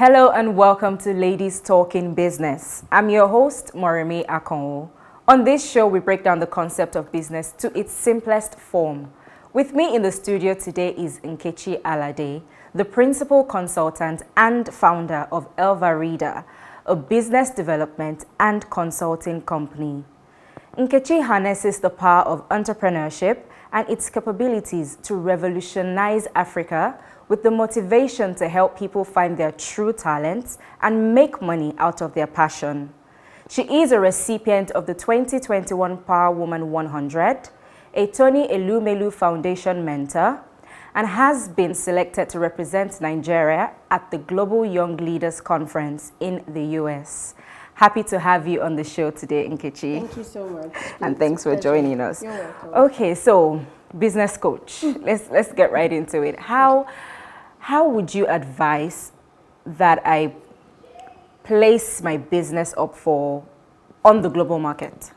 Hello and welcome to Ladies Talking Business. I'm your host, Moremi Akonwo. On this show, we break down the concept of business to its simplest form. With me in the studio today is Nkechi Alade, the principal consultant and founder of Elvarida, a business development and consulting company. Nkechi harnesses the power of entrepreneurship and its capabilities to revolutionize Africa with the motivation to help people find their true talents and make money out of their passion. She is a recipient of the 2021 Power Woman 100, a Tony Elumelu Foundation mentor, and has been selected to represent Nigeria at the Global Young Leaders Conference in the US. Happy to have you on the show today, Nkechi. Thank you so much. And thanks for joining us. You're welcome. Okay, so business coach. Let's get right into it. How would you advise that I place my business up on the global market?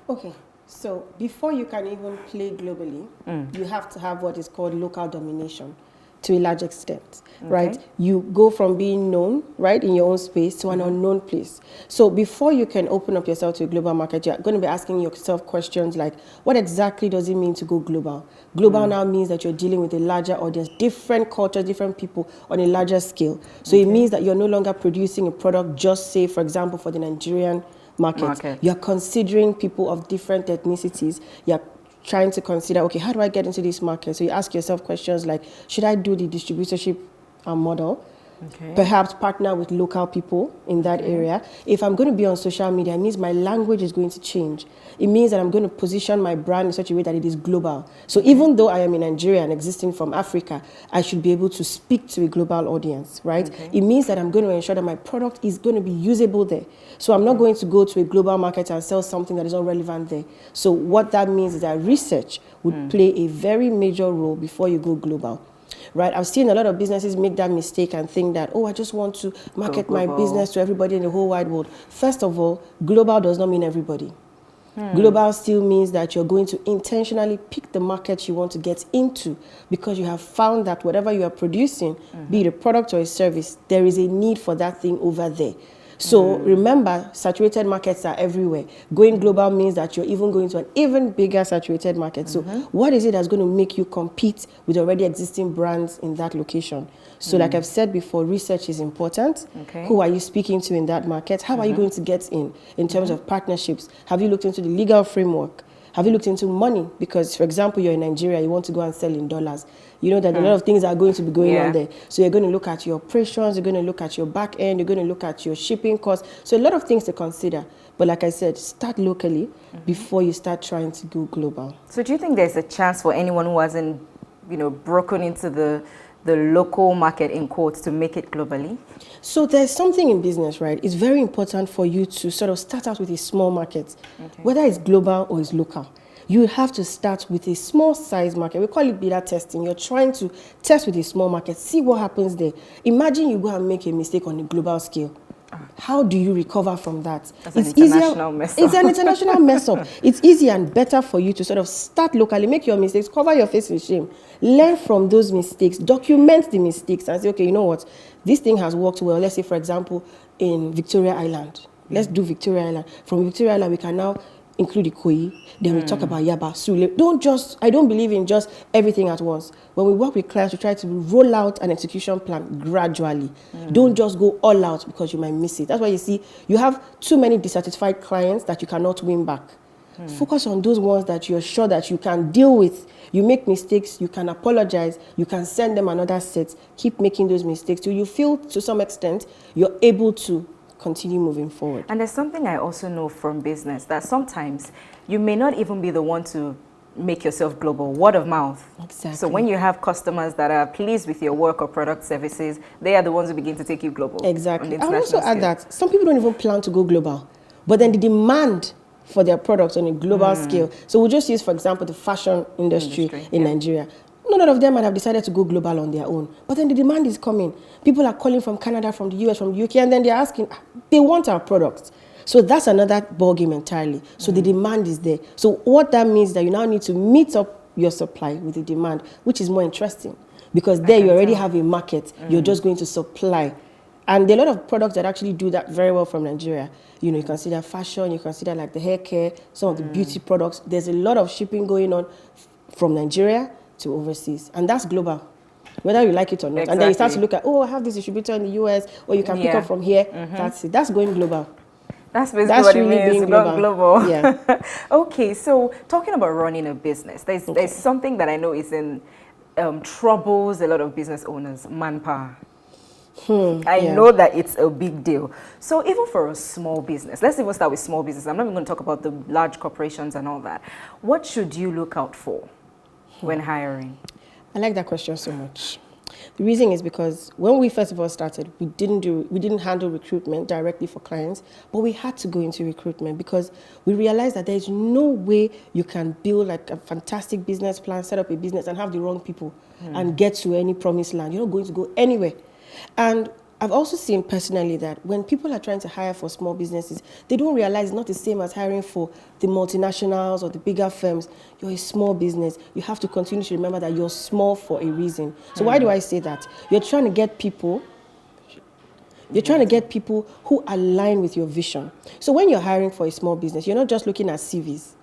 Okay, so before you can even play globally, you have to have what is called local domination to a large extent, right? You go from being known, right, in your own space to an unknown place. So before you can open up yourself to a global market, you're going to be asking yourself questions like, what exactly does it mean to go global? Global now means that you're dealing with a larger audience, different cultures, different people on a larger scale. So it means that you're no longer producing a product just, say, for example, for the Nigerian market. You're considering people of different ethnicities. You're trying to consider, okay, how do I get into this market? So you ask yourself questions like, should I do the distributorship model? Perhaps partner with local people in that area. If I'm going to be on social media, it means my language is going to change. It means that I'm going to position my brand in such a way that it is global. So even though I am in Nigeria and existing from Africa, I should be able to speak to a global audience, right? It means that I'm going to ensure that my product is going to be usable there. So I'm not going to go to a global market and sell something that is not relevant there. So what that means is that research would play a very major role before you go global. Right, I've seen a lot of businesses make that mistake and think that, oh, I just want to market my business to everybody in the whole wide world. First of all, global does not mean everybody. Global still means that you're going to intentionally pick the market you want to get into because you have found that whatever you are producing, be it a product or a service, there is a need for that thing over there. So remember, saturated markets are everywhere. Going global means that you're even going to an even bigger saturated market. So what is it that's going to make you compete with already existing brands in that location? So like I've said before, research is important. Who are you speaking to in that market? How are you going to get in terms of partnerships? Have you looked into the legal framework? Have you looked into money? Because, for example, you're in Nigeria, you want to go and sell in dollars. You know that a lot of things are going to be going on there. So you're going to look at your operations, you're going to look at your back end, you're going to look at your shipping costs. So a lot of things to consider. But like I said, start locally before you start trying to go global. So do you think there's a chance for anyone who hasn't, broken into the local market, in quotes, to make it globally? So there's something in business, right? It's very important for you to sort of start out with a small market, whether it's global or it's local. You have to start with a small size market. We call it beta testing. You're trying to test with a small market, see what happens there. Imagine you go and make a mistake on a global scale. How do you recover from that? It's an international mess up. It's an international mess up. It's easier and better for you to sort of start locally, make your mistakes, cover your face in shame, learn from those mistakes, document the mistakes and say, okay, you know what? This thing has worked well. Let's say, for example, in Victoria Island. Let's do Victoria Island. From Victoria Island, we can now include Ikoyi, then we talk about Yaba, Sule. I don't believe in just everything at once. When we work with clients, we try to roll out an execution plan gradually. Don't just go all out because you might miss it. That's why you see, you have too many dissatisfied clients that you cannot win back. Focus on those ones that you're sure that you can deal with. You make mistakes, you can apologize, you can send them another set. Keep making those mistakes till you feel, to some extent, you're able to continue moving forward. And there's something I also know from business, that sometimes you may not even be the one to make yourself global. Word of mouth. Exactly. So when you have customers that are pleased with your work or product services, they are the ones who begin to take you global. Exactly. I would also add that some people don't even plan to go global, but then the demand for their products on a global scale. So we'll just use, for example, the fashion industry in Nigeria. None of them might have decided to go global on their own. But then the demand is coming. People are calling from Canada, from the US, from the UK, and then they're asking, they want our products. So that's another ballgame entirely. So the demand is there. So what that means is that you now need to meet up your supply with the demand, which is more interesting. Because there you already have a market. You're just going to supply And there are a lot of products that actually do that very well from Nigeria. You know, you consider fashion, you consider like the hair care, some of the beauty products. There's a lot of shipping going on from Nigeria to overseas, and that's global, whether you like it or not. Exactly. And then you start to look at, oh, I have this distributor in the US, or you can pick up from here. That's it. That's going global. That's basically what really it means, being global. global. Yeah. Okay, so talking about running a business, there's something that I know is in troubles a lot of business owners: manpower. I know that it's a big deal. So even for a small business, let's even start with small business. I'm not even going to talk about the large corporations and all that. What should you look out for when hiring? I like that question so much. The reason is because when we first of all started, we didn't handle recruitment directly for clients, but we had to go into recruitment because we realized that there's no way you can build like a fantastic business plan, set up a business and have the wrong people and get to any promised land. You're not going to go anywhere. And I've also seen personally that when people are trying to hire for small businesses, they don't realize it's not the same as hiring for the multinationals or the bigger firms. You're a small business. You have to continue to remember that you're small for a reason. So why do I say that? You're trying to get people who align with your vision. So when you're hiring for a small business, you're not just looking at CVs.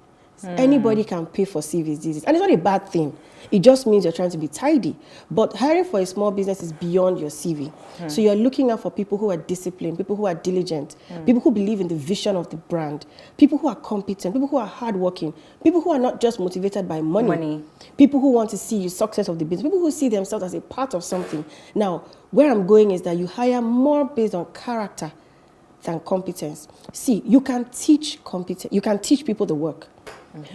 Anybody can pay for CVs these days. And it's not a bad thing. It just means you're trying to be tidy. But hiring for a small business is beyond your CV. So you're looking out for people who are disciplined, people who are diligent, people who believe in the vision of the brand, people who are competent, people who are hardworking, people who are not just motivated by money. People who want to see the success of the business, people who see themselves as a part of something. Now, where I'm going is that you hire more based on character than competence. See, you can teach people the work.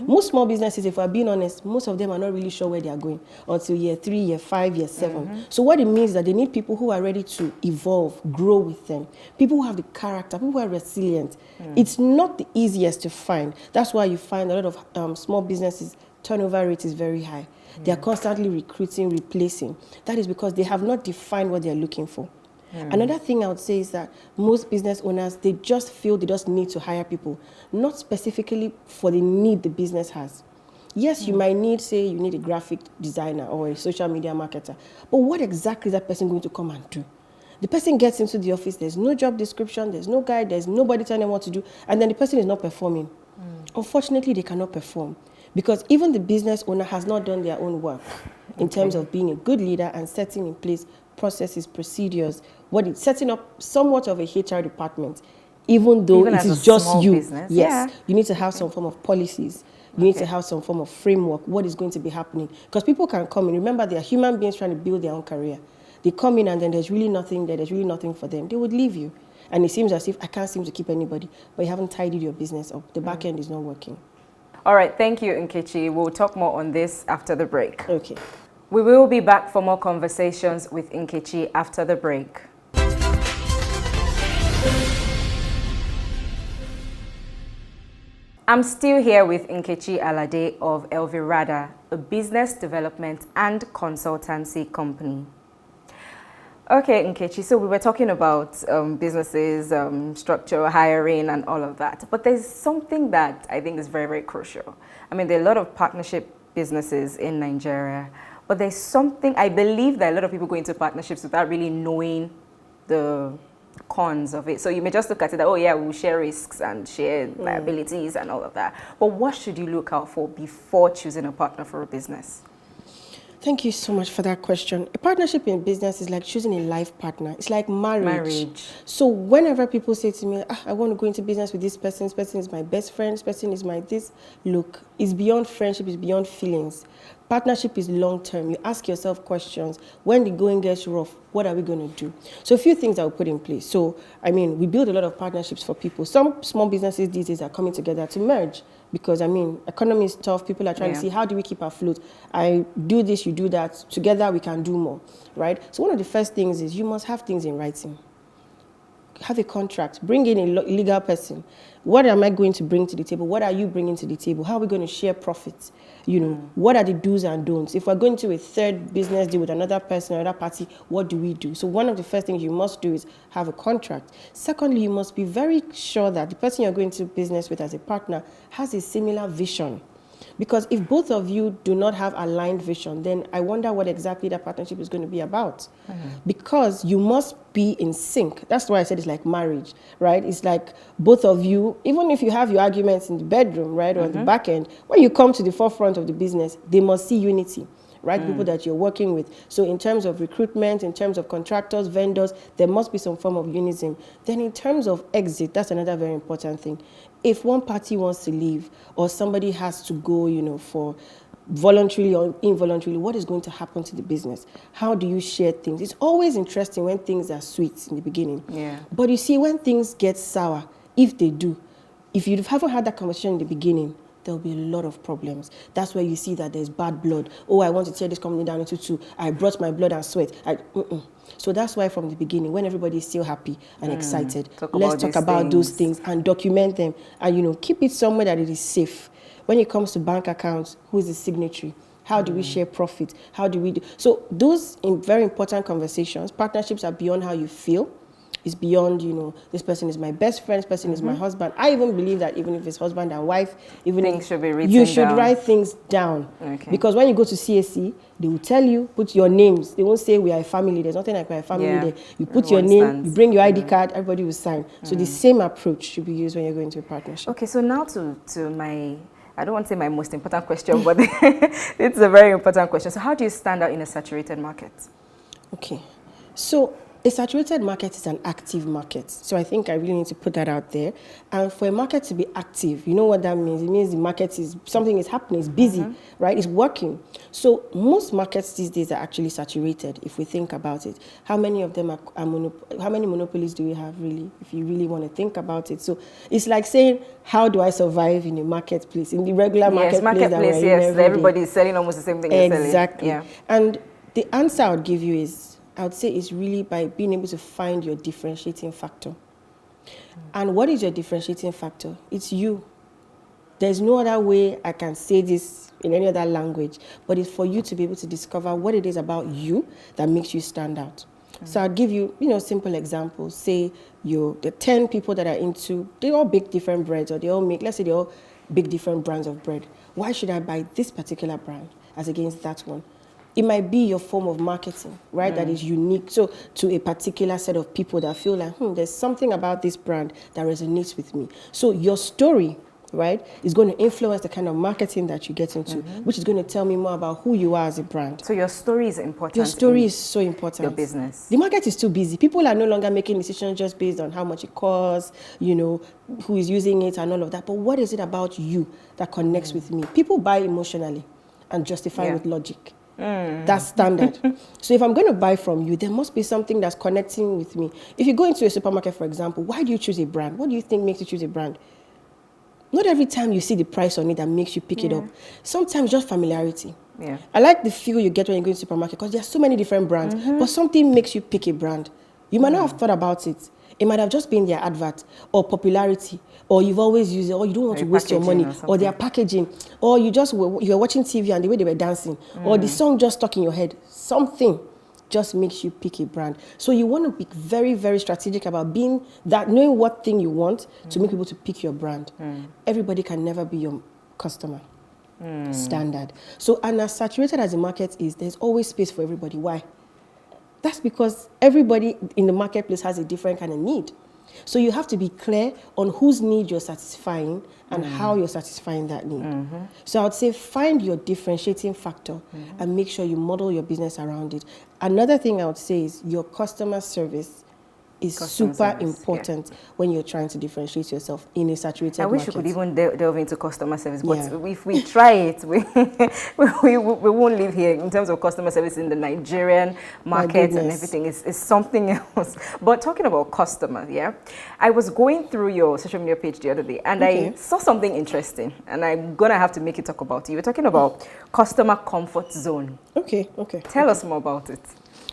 Most small businesses, if we're being honest, most of them are not really sure where they are going until year 3, year 5, year 7. So what it means is that they need people who are ready to evolve, grow with them, people who have the character, people who are resilient. It's not the easiest to find. That's why you find a lot of small businesses, turnover rate is very high. They are constantly recruiting, replacing. That is because they have not defined what they are looking for. Another thing I would say is that most business owners, they just feel they just need to hire people, not specifically for the need the business has. Yes, you might need, say, you need a graphic designer or a social media marketer, but what exactly is that person going to come and do? The person gets into the office, there's no job description, there's no guide, there's nobody telling them what to do, and then the person is not performing. Unfortunately, they cannot perform because even the business owner has not done their own work in terms of being a good leader and setting in place processes, procedures, setting up somewhat of a HR department, even though it is just you. Business. Yes, you need to have some form of policies. You need to have some form of framework, what is going to be happening. Because people can come in. Remember, they are human beings trying to build their own career. They come in and then there's really nothing there. There's really nothing for them. They would leave you. And it seems as if I can't seem to keep anybody, but you haven't tidied your business up. The back end is not working. All right, thank you, Nkechi. We'll talk more on this after the break. Okay. We will be back for more conversations with Nkechi after the break. I'm still here with Nkechi Alade of Elvirada, a business development and consultancy company. Okay, Nkechi, so we were talking about businesses, structure, hiring, and all of that. But there's something that I think is very, very crucial. I mean, there are a lot of partnership businesses in Nigeria, but there's something, I believe that a lot of people go into partnerships without really knowing the cons of it. So you may just look at it that, oh yeah, we'll share risks and share liabilities and all of that. But what should you look out for before choosing a partner for a business? Thank you so much for that question. A partnership in business is like choosing a life partner. It's like marriage. So whenever people say to me, I want to go into business with this person is my best friend, this person is my this, look, it's beyond friendship, it's beyond feelings. Partnership is long-term. You ask yourself questions. When the going gets rough, what are we going to do? So a few things I will put in place. So, I mean, we build a lot of partnerships for people. Some small businesses these days are coming together to merge because, I mean, economy is tough. People are trying to see how do we keep afloat. I do this, you do that. Together we can do more, right? So one of the first things is you must have things in writing. Have a contract. Bring in a legal person. What am I going to bring to the table? What are you bringing to the table? How are we going to share profits? You know, what are the do's and don'ts? If we're going to a third business deal with another person, another party, what do we do? So one of the first things you must do is have a contract. Secondly, you must be very sure that the person you're going to business with as a partner has a similar vision. Because if both of you do not have aligned vision, then I wonder what exactly that partnership is going to be about. Because you must be in sync. That's why I said it's like marriage, right? It's like both of you, even if you have your arguments in the bedroom, right, or on the back end, when you come to the forefront of the business, they must see unity. Right, people that you're working with. So in terms of recruitment, in terms of contractors, vendors, there must be some form of unison. Then in terms of exit, that's another very important thing. If one party wants to leave or somebody has to go, you know, for voluntarily or involuntarily, what is going to happen to the business? How do you share things? It's always interesting when things are sweet in the beginning. Yeah. But you see, when things get sour, if they do, if you haven't had that conversation in the beginning, there'll be a lot of problems. That's where you see that there's bad blood. Oh, I want to tear this company down into two. I brought my blood and sweat. So that's why from the beginning, when everybody is still happy and excited, let's talk about those things and document them and, you know, keep it somewhere that it is safe. When it comes to bank accounts, who is the signatory? How do we share profit? How do we do? So those very important conversations, partnerships are beyond how you feel. It's beyond, you know, this person is my best friend, this person is my husband. I even believe that even if it's husband and wife, even things should be written you should down. write things down. Okay. Because when you go to CAC, they will tell you, put your names. They won't say we are a family. There's nothing like we are a family there. You put your name, you bring your ID card, everybody will sign. So the same approach should be used when you're going to a partnership. Okay, so now to my, I don't want to say my most important question, but it's a very important question. So how do you stand out in a saturated market? Okay, so a saturated market is an active market. So I think I really need to put that out there. And for a market to be active, you know what that means? It means the market is, something is happening, it's busy, right? It's working. So most markets these days are actually saturated, if we think about it. How many of them are how many monopolies do we have, really, if you really want to think about it? So it's like saying, how do I survive in a marketplace, in the regular marketplace that we're in every day? Everybody is selling almost the same thing you're selling. Exactly. Yeah. And the answer I would give you is, I would say it's really by being able to find your differentiating factor. And what is your differentiating factor? It's you. There's no other way I can say this in any other language, but it's for you to be able to discover what it is about you that makes you stand out. So I'll give you, you know, simple examples. Say the 10 people that are into, they all bake different breads, or they all make, let's say they all bake different brands of bread. Why should I buy this particular brand as against that one? It might be your form of marketing, right, that is unique to a particular set of people that feel like, there's something about this brand that resonates with me. So your story, right, is going to influence the kind of marketing that you get into, which is going to tell me more about who you are as a brand. So your story is important. Your story is so important. Your business. The market is too busy. People are no longer making decisions just based on how much it costs, you know, who is using it and all of that. But what is it about you that connects with me? People buy emotionally and justify with logic. That's standard. So if I'm going to buy from you, there must be something that's connecting with me. If you go into a supermarket, for example, why do you choose a brand? What do you think makes you choose a brand? Not every time you see the price on it that makes you pick it up. Sometimes just familiarity. Yeah. I like the feel you get when you go to the supermarket because there are so many different brands, but something makes you pick a brand. You might not have thought about it. It might have just been their advert or popularity, or you've always used it, or you don't want to waste your money, or their packaging, or you're watching TV and the way they were dancing, or the song just stuck in your head. Something just makes you pick a brand. So you want to be very, very strategic about knowing what thing you want to make people to pick your brand. Everybody can never be your customer. Standard. So, and as saturated as the market is, there's always space for everybody. Why? That's because everybody in the marketplace has a different kind of need. So you have to be clear on whose need you're satisfying and how you're satisfying that need. So I would say find your differentiating factor and make sure you model your business around it. Another thing I would say is your customer service is super important when you're trying to differentiate yourself in a saturated market. I wish we could even delve into customer service, but if we try it, we won't live here in terms of customer service in the Nigerian market and everything. It's something else. But talking about customers, I was going through your social media page the other day and I saw something interesting, and I'm going to have to make you talk about it. You were talking about customer comfort zone. Okay. Tell us more about it.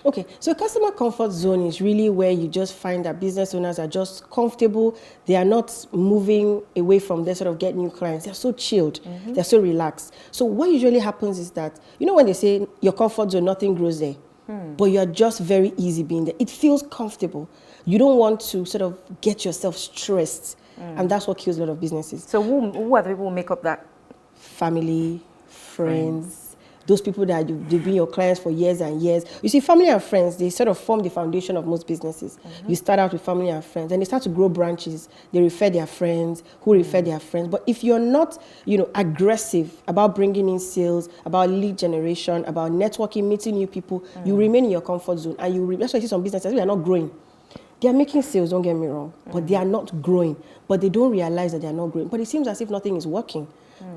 Okay, so customer comfort zone is really where you just find that business owners are just comfortable. They are not moving away from their sort of get new clients. They're so chilled. They're so relaxed. So what usually happens is that, you know when they say your comfort zone, nothing grows there, but you're just very easy being there. It feels comfortable. You don't want to sort of get yourself stressed. And that's what kills a lot of businesses. So who are the people who make up that family, friends, those people that they've been your clients for years and years. You see, family and friends, they sort of form the foundation of most businesses. You start out with family and friends, and they start to grow branches. They refer their friends, who refer their friends. But if you're not, aggressive about bringing in sales, about lead generation, about networking, meeting new people, you remain in your comfort zone. And that's why I see some businesses, they are not growing. They are making sales, don't get me wrong, but they are not growing. But they don't realize that they are not growing. But it seems as if nothing is working.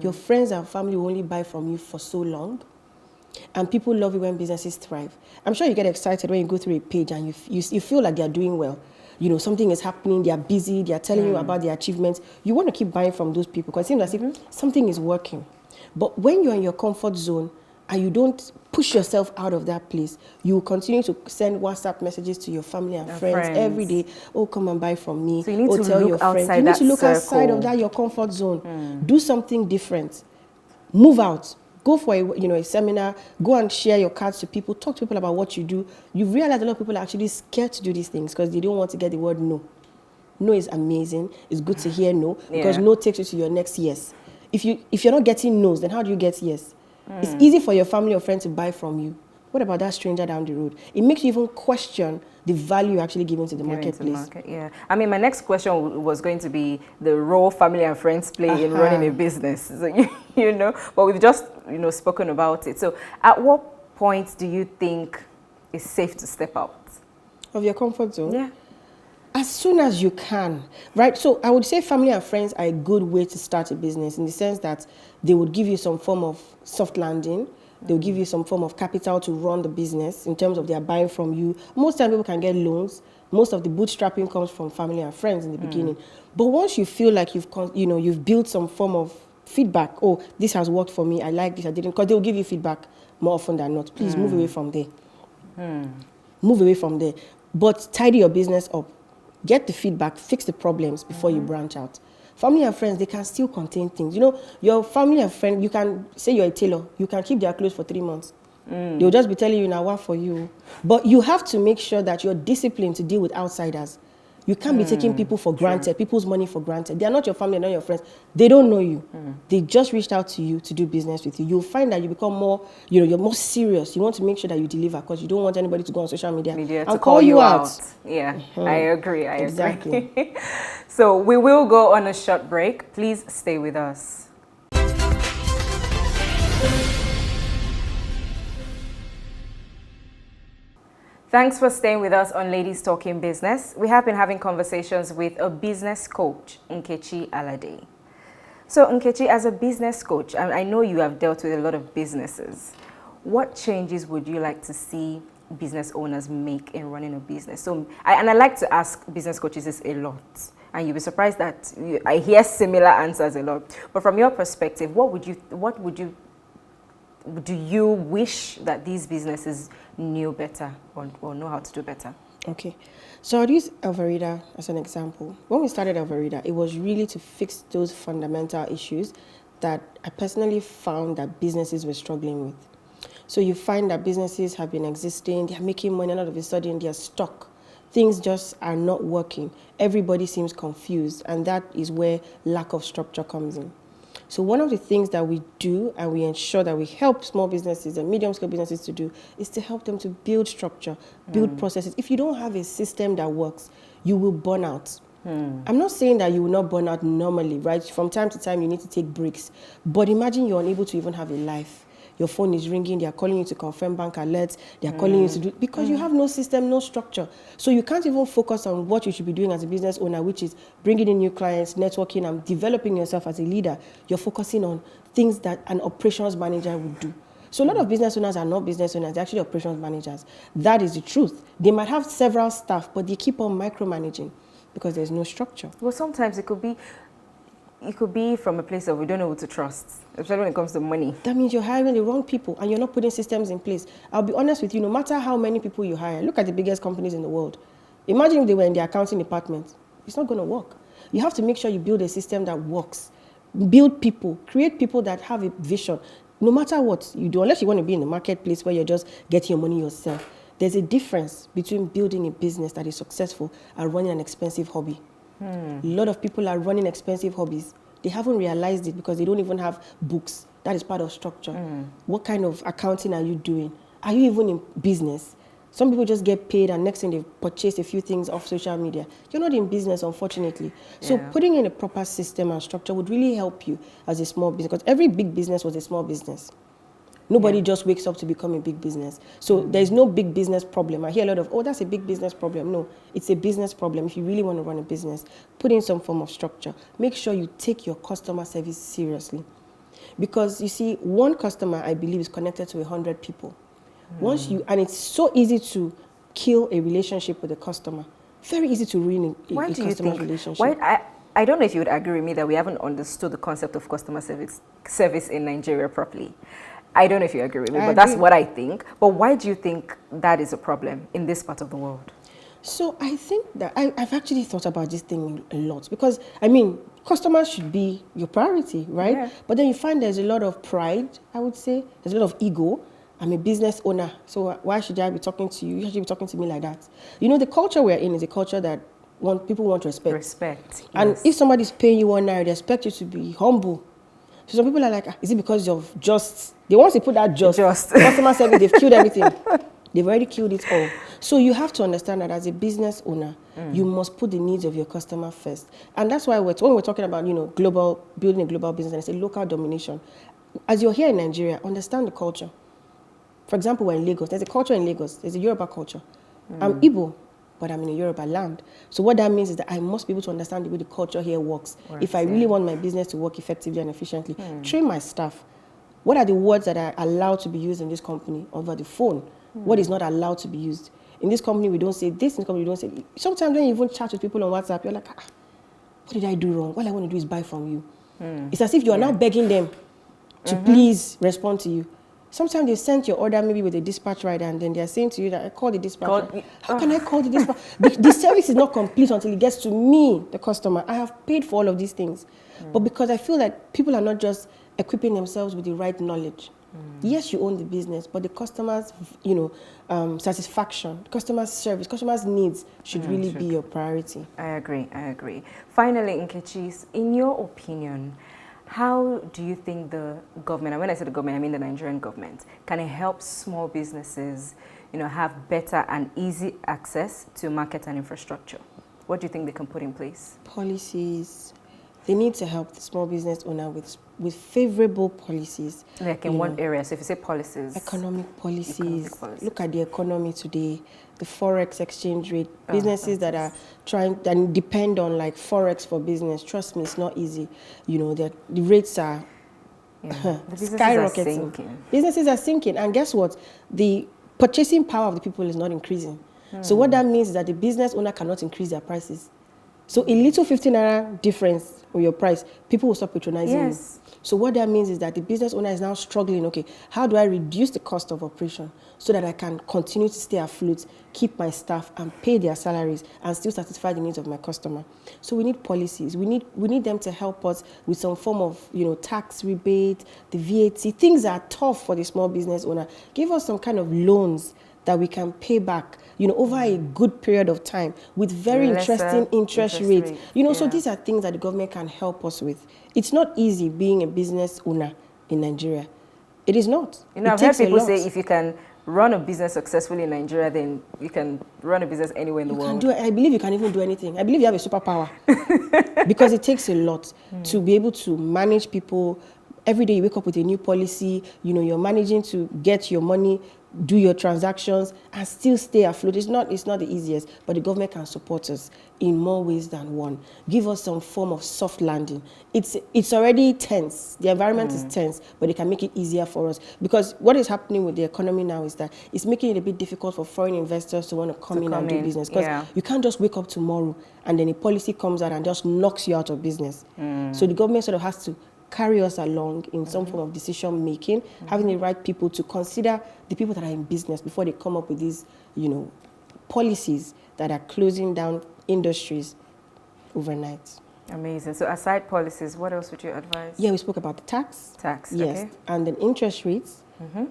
Your friends and family will only buy from you for so long. And people love it when businesses thrive. I'm sure you get excited when you go through a page and you feel like they're doing well. Something is happening, they're busy, they're telling you about their achievements. You want to keep buying from those people because it seems as if something is working. But when you're in your comfort zone and you don't push yourself out of that place, you will continue to send WhatsApp messages to your family and friends every day. Oh, come and buy from me. So you need to tell look your friends. outside You need that to look circle. outside of that, your comfort zone. Do something different. Move out. Go for a seminar, go and share your cards to people, talk to people about what you do. You realize a lot of people are actually scared to do these things because they don't want to get the word no. No is amazing. It's good to hear no because no takes you to your next yes. If you're not getting no's, then how do you get yes? It's easy for your family or friend to buy from you. What about that stranger down the road? It makes you even question the value you're actually giving to the marketplace. I mean, my next question was going to be the role family and friends play in running a business. So, but we've just, spoken about it. So at what point do you think it's safe to step out of your comfort zone? Yeah. As soon as you can, right? So I would say family and friends are a good way to start a business in the sense that they would give you some form of soft landing. They'll give you some form of capital to run the business in terms of their buying from you. Most times people can get loans. Most of the bootstrapping comes from family and friends in the beginning. But once you feel like you've built some form of feedback, oh, this has worked for me, I like this, I didn't, because they'll give you feedback more often than not. Please move away from there. Move away from there. But tidy your business up. Get the feedback, fix the problems before you branch out. Family and friends, they can still contain things. Your family and friend, you can say you're a tailor, you can keep their clothes for 3 months. They'll just be telling you now what for you. But you have to make sure that you're disciplined to deal with outsiders. You can't be taking people for granted, people's money for granted. They are not your family, not your friends. They don't know you. They just reached out to you to do business with you. You'll find that you become more, you're more serious. You want to make sure that you deliver because you don't want anybody to go on social media and call you out. Yeah, I agree. Exactly. So we will go on a short break. Please stay with us. Thanks for staying with us on Ladies Talking Business. We have been having conversations with a business coach, Nkechi Alade. So Nkechi, as a business coach, I know you have dealt with a lot of businesses. What changes would you like to see business owners make in running a business? So, I like to ask business coaches this a lot, and you'll be surprised that I hear similar answers a lot. But from your perspective, do you wish that these businesses knew better or know how to do better? Okay. So I'll use Alvarita as an example. When we started Alvarita, it was really to fix those fundamental issues that I personally found that businesses were struggling with. So you find that businesses have been existing, they're making money, and all of a sudden they're stuck. Things just are not working. Everybody seems confused, and that is where lack of structure comes in. So one of the things that we do and we ensure that we help small businesses and medium-scale businesses to do is to help them to build structure, build processes. If you don't have a system that works, you will burn out. I'm not saying that you will not burn out normally, right? From time to time, you need to take breaks. But imagine you're unable to even have a life. Your phone is ringing, they're calling you to confirm bank alerts, they're calling you to do, because you have no system, no structure. So you can't even focus on what you should be doing as a business owner, which is bringing in new clients, networking, and developing yourself as a leader. You're focusing on things that an operations manager would do. So a lot of business owners are not business owners, they're actually operations managers. That is the truth. They might have several staff, but they keep on micromanaging because there's no structure. Well, sometimes it could be from a place of we don't know who to trust, especially when it comes to money. That means you're hiring the wrong people and you're not putting systems in place. I'll be honest with you, no matter how many people you hire, look at the biggest companies in the world. Imagine if they were in the accounting department. It's not going to work. You have to make sure you build a system that works. Build people, create people that have a vision. No matter what you do, unless you want to be in the marketplace where you're just getting your money yourself, there's a difference between building a business that is successful and running an expensive hobby. A lot of people are running expensive hobbies, they haven't realized it because they don't even have books. That is part of structure. What kind of accounting are you doing? Are you even in business? Some people just get paid and next thing they've purchased a few things off social media. You're not in business, unfortunately. So putting in a proper system and structure would really help you as a small business, because every big business was a small business. Nobody just wakes up to become a big business. So there's no big business problem. I hear a lot of, oh, that's a big business problem. No, it's a business problem. If you really want to run a business, put in some form of structure. Make sure you take your customer service seriously. Because you see, one customer, I believe, is connected to 100 people. And it's so easy to kill a relationship with a customer. Very easy to ruin a customer relationship. I don't know if you would agree with me that we haven't understood the concept of customer service in Nigeria properly. I don't know if you agree with me, but that's what I think. But why do you think that is a problem in this part of the world? So I think that I've actually thought about this thing a lot, because, I mean, customers should be your priority, right? Yeah. But then you find there's a lot of pride, I would say. There's a lot of ego. I'm a business owner, so why should I be talking to you? You should be talking to me like that. You know, the culture we're in is a culture that people want respect. Respect, And yes. if somebody's paying you 1 naira, they expect you to be humble. So some people are like, is it because of just, they want to put that just. Customer service, they've killed everything. They've already killed it all. So you have to understand that as a business owner, you must put the needs of your customer first. And that's why when we're talking about, you know, building a global business, and it's a local domination. As you're here in Nigeria, understand the culture. For example, we're in Lagos. There's a culture in Lagos. There's a Yoruba culture. I'm Igbo, but I'm in a Yoruba land. So what that means is that I must be able to understand the way the culture here works. If I really want my business to work effectively and efficiently, train my staff. What are the words that are allowed to be used in this company over the phone? What is not allowed to be used? In this company, we don't say this. In this company, we don't say. Sometimes when you even chat with people on WhatsApp, you're like, what did I do wrong? All I want to do is buy from you. It's as if you are now begging them to please respond to you. Sometimes they sent your order maybe with a dispatch rider, and then they're saying to you that I call the dispatch. How can I call the dispatch? The service is not complete until it gets to me, the customer. I have paid for all of these things. But because I feel that people are not just equipping themselves with the right knowledge. Yes, you own the business, but the customer's, satisfaction, customer's service, customer's needs should really be your priority. I agree. Finally, Nkechi, in your opinion, how do you think the government, and when I say the government, I mean the Nigerian government, can help small businesses, have better and easy access to market and infrastructure? What do you think they can put in place? Policies. They need to help the small business owner with favorable policies. Like in one area, so if you say policies. Economic policies. Look at the economy today, the Forex exchange rate. Businesses that are trying and depend on like Forex for business. Trust me, it's not easy. The rates are skyrocketing. Businesses are sinking. And guess what? The purchasing power of the people is not increasing. So what that means is that the business owner cannot increase their prices. So a little 15 naira difference on your price, people will stop patronizing you. So what that means is that the business owner is now struggling, okay, how do I reduce the cost of operation so that I can continue to stay afloat, keep my staff and pay their salaries and still satisfy the needs of my customer? So we need policies. We need them to help us with some form of, tax rebate, the VAT, things that are tough for the small business owner. Give us some kind of loans that we can pay back, over a good period of time with very interesting interest rates. So these are things that the government can help us with. It's not easy being a business owner in Nigeria. It is not. I've heard people say if you can run a business successfully in Nigeria, then you can run a business anywhere in the world. I believe you can even do anything. I believe you have a superpower. Because it takes a lot to be able to manage people. Every day you wake up with a new policy, you're managing to get your money, do your transactions, and still stay afloat. It's not the easiest, but the government can support us in more ways than one. Give us some form of soft landing. It's already tense. The environment is tense, but they can make it easier for us. Because what is happening with the economy now is that it's making it a bit difficult for foreign investors to want to come in and do business. Because you can't just wake up tomorrow and then a policy comes out and just knocks you out of business. So the government sort of has to carry us along in some form of decision making, having the right people to consider the people that are in business before they come up with these, policies that are closing down industries overnight. Amazing. So aside policies, what else would you advise? Yeah, we spoke about the tax. Yes. Okay. And then interest rates,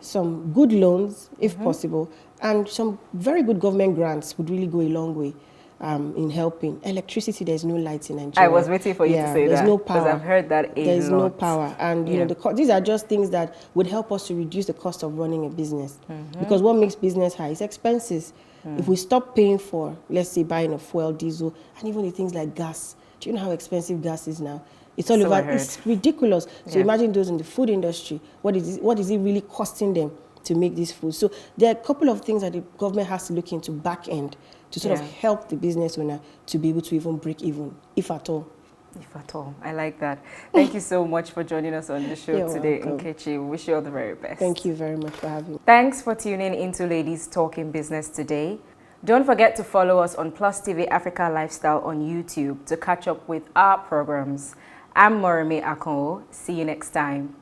some good loans, if possible, and some very good government grants would really go a long way. in helping. Electricity, there's no lights in Nigeria. I was waiting for you to say there's that. no power. Because I've heard that a There's lot. no power. And, you know, these are just things that would help us to reduce the cost of running a business. Because what makes business high is expenses. If we stop paying for, let's say, buying a fuel, diesel, and even the things like gas. Do you know how expensive gas is now? It's all So I over. heard. It's ridiculous. So imagine those in the food industry. What is it really costing them to make this food? So there are a couple of things that the government has to look into back end to sort of help the business owner to be able to even break even, if at all. If at all. I like that. Thank you so much for joining us on the show You're today, welcome. Nkechi. We wish you all the very best. Thank you very much for having me. Thanks for tuning into Ladies Talking Business today. Don't forget to follow us on Plus TV Africa Lifestyle on YouTube to catch up with our programs. I'm Moremi Akonwo. See you next time.